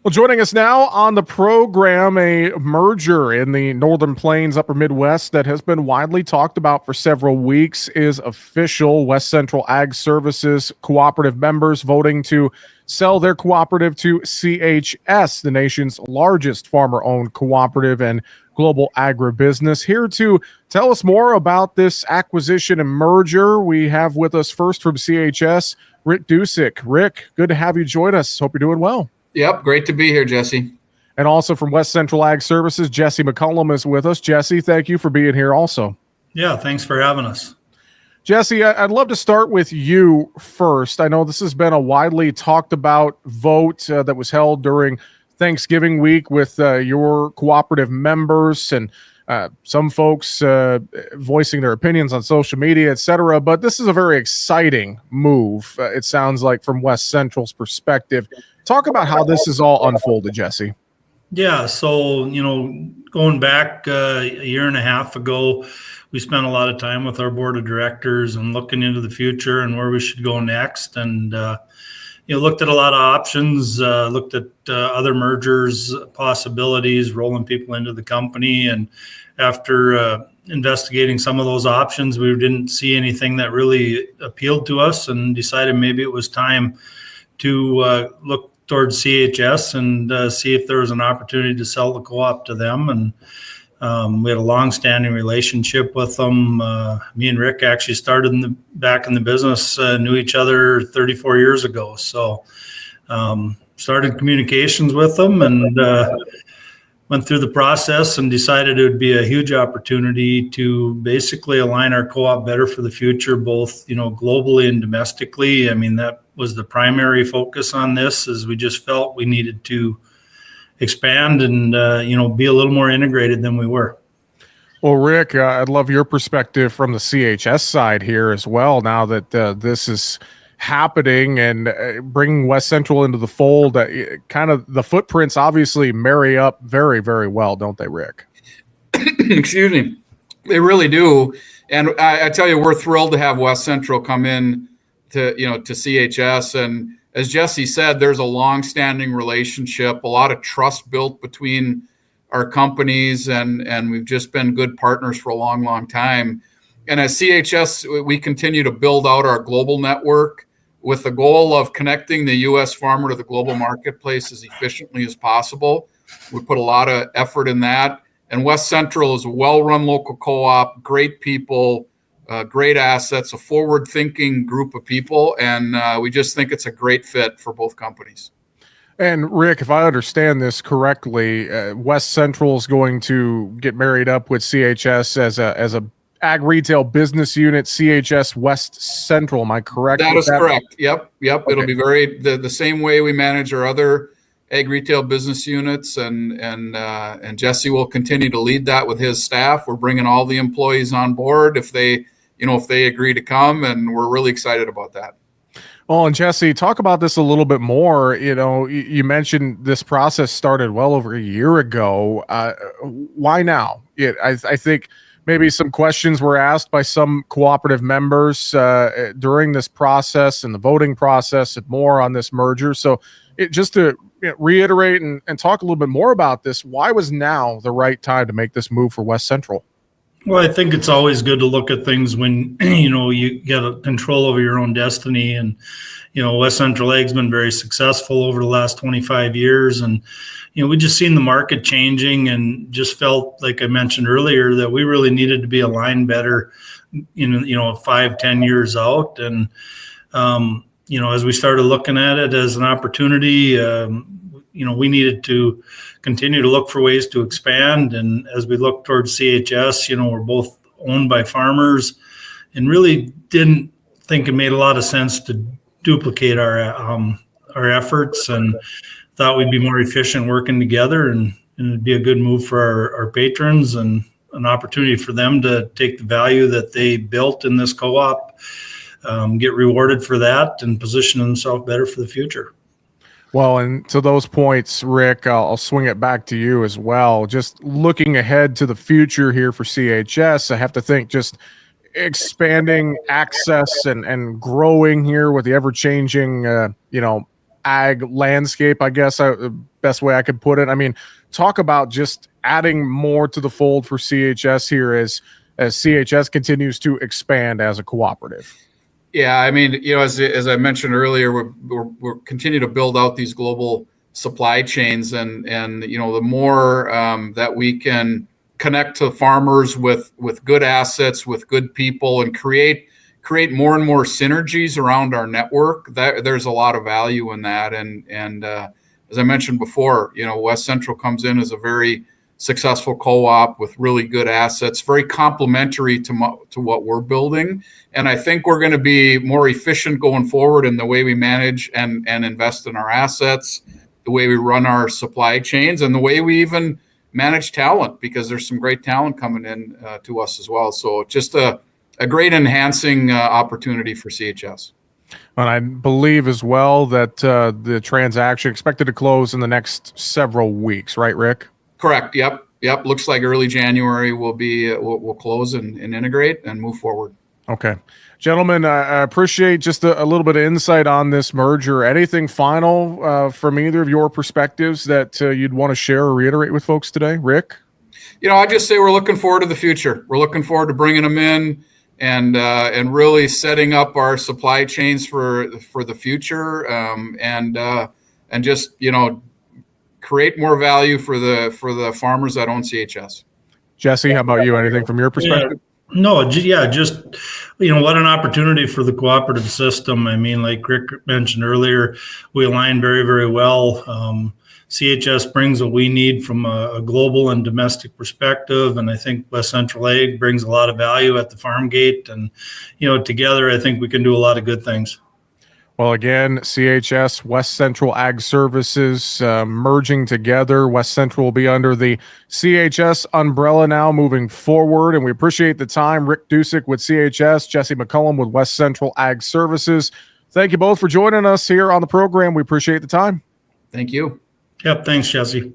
Well, joining us now on the program, a merger in the Northern Plains, Upper Midwest that has been widely talked about for several weeks is official. West Central Ag Services cooperative members voting to sell their cooperative to CHS, the nation's largest farmer-owned cooperative and global agribusiness. Here to tell us more about this acquisition and merger, we have with us first from CHS, Rick Dusick. Rick, good to have you join us. Hope you're doing well. Yep, great to be here, Jesse. And also from West Central Ag Services, Jesse McCullum is with us. Jesse, thank you for being here also. Yeah, thanks for having us. Jesse, I'd love to start with you first. I know this has been a widely talked about vote that was held during Thanksgiving week with your cooperative members and some folks voicing their opinions on social media, et cetera. But this is a very exciting move, it sounds like, from West Central's perspective. Talk about how this is all unfolded, Jesse. Yeah, so, going back a year and a half ago, we spent a lot of time with our board of directors and looking into the future and where we should go next. And, looked at a lot of options, looked at other mergers, possibilities, rolling people into the company. And after investigating some of those options, we didn't see anything that really appealed to us and decided maybe it was time to look towards CHS and see if there was an opportunity to sell the co-op to them. And we had a long-standing relationship with them. Me and Rick actually started back in the business, knew each other 34 years ago. So started communications with them and went through the process and decided it would be a huge opportunity to basically align our co-op better for the future, both, globally and domestically. I mean, that was the primary focus on this, is we just felt we needed to expand and, be a little more integrated than we were. Well, Rick, I'd love your perspective from the CHS side here as well, now that this is happening and bringing West Central into the fold. Kind of the footprints obviously marry up very, very well, don't they, Rick? Excuse me. They really do. And I tell you, we're thrilled to have West Central come in to CHS. And as Jesse said, there's a long-standing relationship, a lot of trust built between our companies, and we've just been good partners for a long, long time. And as CHS, we continue to build out our global network with the goal of connecting the U.S. farmer to the global marketplace as efficiently as possible. We put a lot of effort in that. And West Central is a well-run local co-op, great people, great assets, a forward-thinking group of people, and we just think it's a great fit for both companies. And Rick, if I understand this correctly, West Central is going to get married up with CHS as a ag retail business unit, CHS West Central. Am I correct? That is correct. Yep. Okay. It'll be the same way we manage our other ag retail business units, and Jesse will continue to lead that with his staff. We're bringing all the employees on board if they agree to come, and we're really excited about that. Well, and Jesse, talk about this a little bit more. You mentioned this process started well over a year ago. Why now? I think maybe some questions were asked by some cooperative members during this process and the voting process and more on this merger. So just to reiterate and talk a little bit more about this, why was now the right time to make this move for West Central? Well, I think it's always good to look at things when, you get a control over your own destiny. And, West Central Ag's been very successful over the last 25 years. And, we just seen the market changing and just felt, like I mentioned earlier, that we really needed to be aligned better, 5-10 years out. And, as we started looking at it as an opportunity, we needed to continue to look for ways to expand. And as we look towards CHS, we're both owned by farmers and really didn't think it made a lot of sense to duplicate our efforts, and thought we'd be more efficient working together, and it'd be a good move for our patrons and an opportunity for them to take the value that they built in this co-op, get rewarded for that, and position themselves better for the future. Well, and to those points, Rick, I'll swing it back to you as well. Just looking ahead to the future here for CHS, I have to think just expanding access and growing here with the ever-changing, ag landscape, I guess, best way I could put it. I mean, talk about just adding more to the fold for CHS here as CHS continues to expand as a cooperative. Yeah, I mean, as I mentioned earlier, we're continue to build out these global supply chains, and the more that we can connect to farmers with good assets, with good people, and create more and more synergies around our network, that there's a lot of value in that. And as I mentioned before, West Central comes in as a very successful co-op with really good assets, very complementary to what we're building. And I think we're going to be more efficient going forward in the way we manage and invest in our assets, the way we run our supply chains, and the way we even manage talent, because there's some great talent coming in to us as well. So just a great enhancing opportunity for CHS. And I believe as well that the transaction expected to close in the next several weeks, right, Rick? Correct. Yep. Looks like early January we'll close and integrate and move forward. Okay. Gentlemen, I appreciate just a little bit of insight on this merger. Anything final from either of your perspectives that you'd want to share or reiterate with folks today? Rick? I just say we're looking forward to the future. We're looking forward to bringing them in and really setting up our supply chains for the future, and just create more value for the farmers that own CHS. Jesse, how about you? Anything from your perspective? Just what an opportunity for the cooperative system. I mean, like Rick mentioned earlier, we align very, very well. CHS brings what we need from a global and domestic perspective, and I think West Central Ag brings a lot of value at the farm gate, and together I think we can do a lot of good things. Well, again, CHS, West Central Ag Services, merging together. West Central will be under the CHS umbrella now moving forward, and we appreciate the time. Rick Dusick with CHS, Jesse McCullum with West Central Ag Services. Thank you both for joining us here on the program. We appreciate the time. Thank you. Yep, thanks, Jesse.